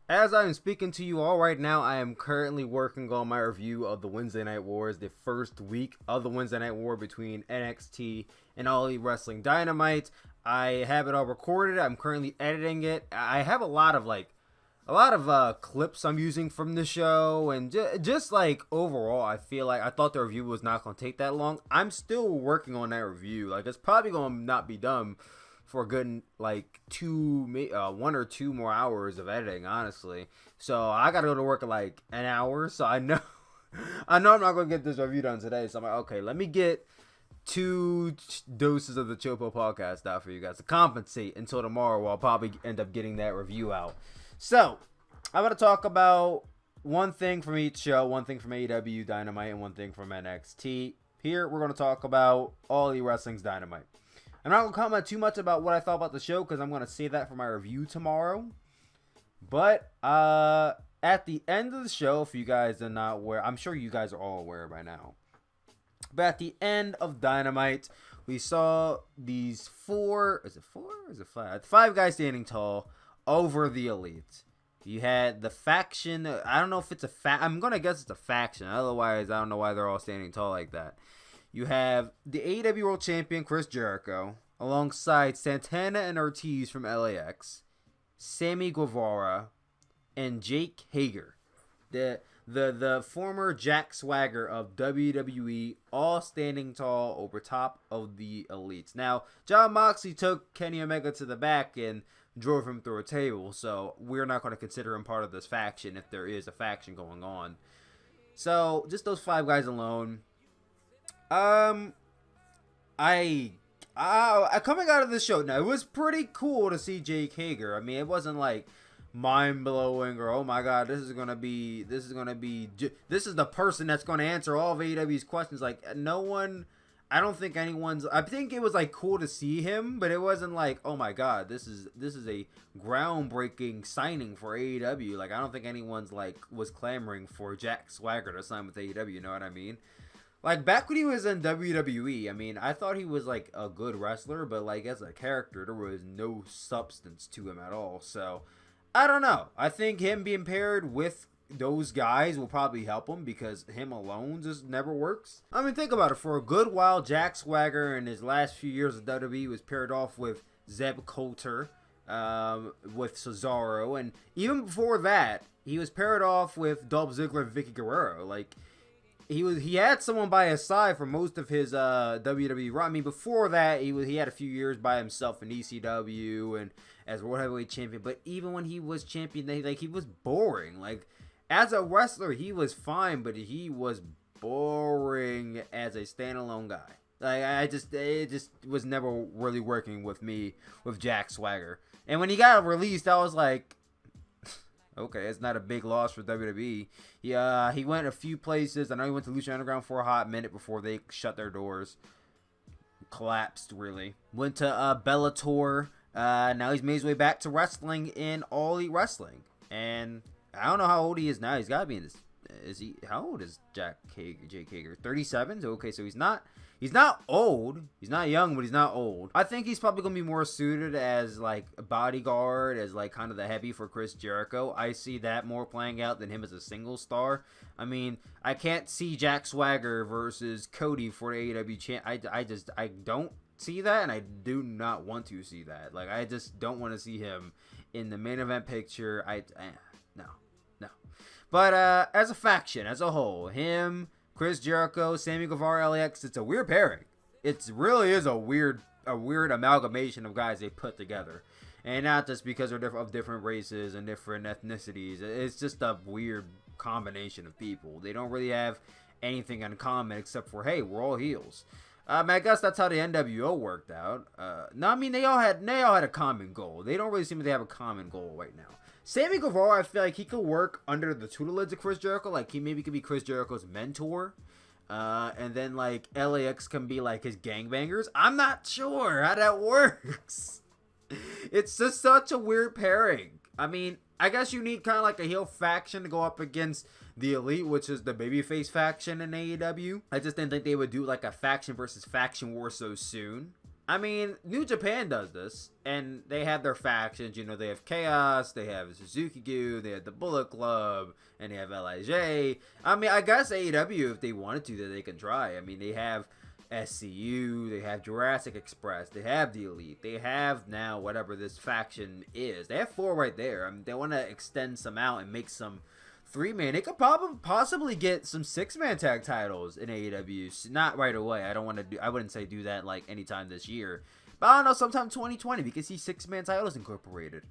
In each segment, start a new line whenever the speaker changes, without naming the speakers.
As I am speaking to you all right now, I am currently working on my review of the Wednesday Night Wars, the first week of the Wednesday Night War between NXT and All Elite Wrestling Dynamite. I have it all recorded. I'm currently editing it. I have a lot of clips I'm using from the show, and just like overall, I feel like I thought the review was not going to take that long. I'm still working on that review. Like, it's probably going to not be done for a good like 1 or 2 more hours of editing, honestly. So I gotta go to work at like an hour. So I know I'm not gonna get this review done today. So I'm like, okay, let me get 2 doses of the Chopo podcast out for you guys to compensate until tomorrow. Where I'll probably end up getting that review out. So I'm gonna talk about one thing from each show, one thing from AEW Dynamite, and one thing from NXT. Here we're gonna talk about All Elite Wrestling's Dynamite. I'm not going to comment too much about what I thought about the show because I'm going to save that for my review tomorrow. But at the end of the show, if you guys are not aware, I'm sure you guys are all aware by now. But at the end of Dynamite, we saw these five guys standing tall over the Elite. You had the faction. I don't know if it's I'm going to guess it's a faction. Otherwise, I don't know why they're all standing tall like that. You have the AEW World Champion Chris Jericho alongside Santana and Ortiz from LAX, Sammy Guevara, and Jake Hager, the former Jack Swagger of WWE, all standing tall over top of the Elites. Now, Jon Moxley took Kenny Omega to the back and drove him through a table, so we're not going to consider him part of this faction if there is a faction going on. So, just those five guys alone. I coming out of the show now, it was pretty cool to see Jake Hager. I mean, it wasn't like mind blowing or oh my god, this is the person that's gonna answer all of AEW's questions. Like I think it was like cool to see him, but it wasn't like, oh my god, this is a groundbreaking signing for AEW. Like, I don't think anyone's like was clamoring for Jack Swagger to sign with AEW. You know what I mean? Like, back when he was in WWE, I mean, I thought he was, like, a good wrestler, but, like, as a character, there was no substance to him at all. So, I don't know. I think him being paired with those guys will probably help him because him alone just never works. I mean, think about it. For a good while, Jack Swagger in his last few years of WWE was paired off with Zeb Coulter, with Cesaro, and even before that, he was paired off with Dolph Ziggler and Vicky Guerrero. Like, he had someone by his side for most of his WWE run. I mean, before that, he had a few years by himself in ECW and as World Heavyweight Champion. But even when he was champion, he was boring. Like, as a wrestler, he was fine, but he was boring as a standalone guy. Like, it just was never really working with me with Jack Swagger. And when he got released, I was like, okay, it's not a big loss for WWE. He went a few places. I know he went to Lucha Underground for a hot minute before they shut their doors. Collapsed, really. Went to Bellator. Now he's made his way back to wrestling in All Elite Wrestling. And I don't know how old he is now. He's got to be in his... How old is Jake Hager? 37? Okay, so he's not old. He's not young, but he's not old. I think he's probably going to be more suited as, like, a bodyguard, as, like, kind of the heavy for Chris Jericho. I see that more playing out than him as a single star. I mean, I can't see Jack Swagger versus Cody for the AEW champ. I don't see that, and I do not want to see that. Like, I just don't want to see him in the main event picture. No. But as a faction, as a whole, him, Chris Jericho, Sammy Guevara, LAX, it's a weird pairing. It really is a weird amalgamation of guys they put together. And not just because they're of different races and different ethnicities. It's just a weird combination of people. They don't really have anything in common except for, hey, we're all heels. I guess that's how the NWO worked out. No, I mean, they all had a common goal. They don't really seem to have a common goal right now. Sammy Guevara, I feel like he could work under the tutelage of Chris Jericho. Like, he maybe could be Chris Jericho's mentor. And then, like, LAX can be, like, his gangbangers. I'm not sure how that works. It's just such a weird pairing. I mean, I guess you need kind of like a heel faction to go up against the Elite, which is the babyface faction in AEW. I just didn't think they would do, like, a faction versus faction war so soon. I mean, New Japan does this, and they have their factions. You know, they have Chaos, they have Suzuki-gu, they have the Bullet Club, and they have LIJ. I mean, I guess AEW, if they wanted to, that they can try. I mean, they have SCU, they have Jurassic Express, they have the Elite, they have now whatever this faction is. They have 4 right there. I mean, they want to extend some out and make some 3-man. They could possibly get some 6-man tag titles in AEW. Not right away. I wouldn't say do that like anytime this year. But I don't know, sometime 2020 we could see 6-man titles incorporated.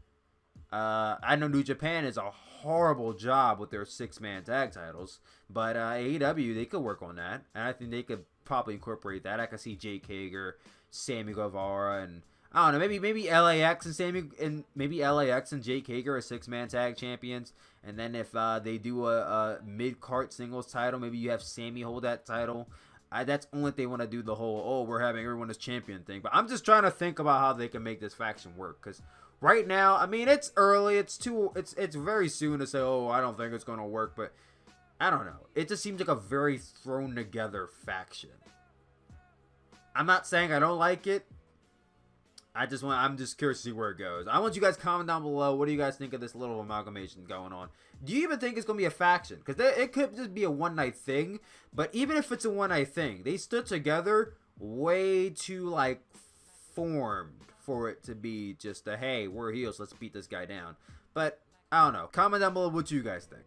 I know New Japan is a horrible job with their 6-man tag titles, but AEW, they could work on that, and I think they could probably incorporate that. I could see Jake Hager, Sammy Guevara, and I don't know, maybe LAX and LAX and Jake Hager are 6-man tag champions, and then if they do a mid-card singles title, maybe you have Sammy hold that title. That's only if they want to do the whole, we're having everyone as champion thing. But I'm just trying to think about how they can make this faction work, because right now, I mean, it's early. It's very soon to say, I don't think it's going to work. But I don't know. It just seems like a very thrown together faction. I'm not saying I don't like it. I'm just curious to see where it goes. I want you guys to comment down below. What do you guys think of this little amalgamation going on? Do you even think it's going to be a faction? Because it could just be a one-night thing. But even if it's a one-night thing, they stood together way too, like, formed for it to be just a, hey, we're heels, let's beat this guy down. But, I don't know. Comment down below what you guys think.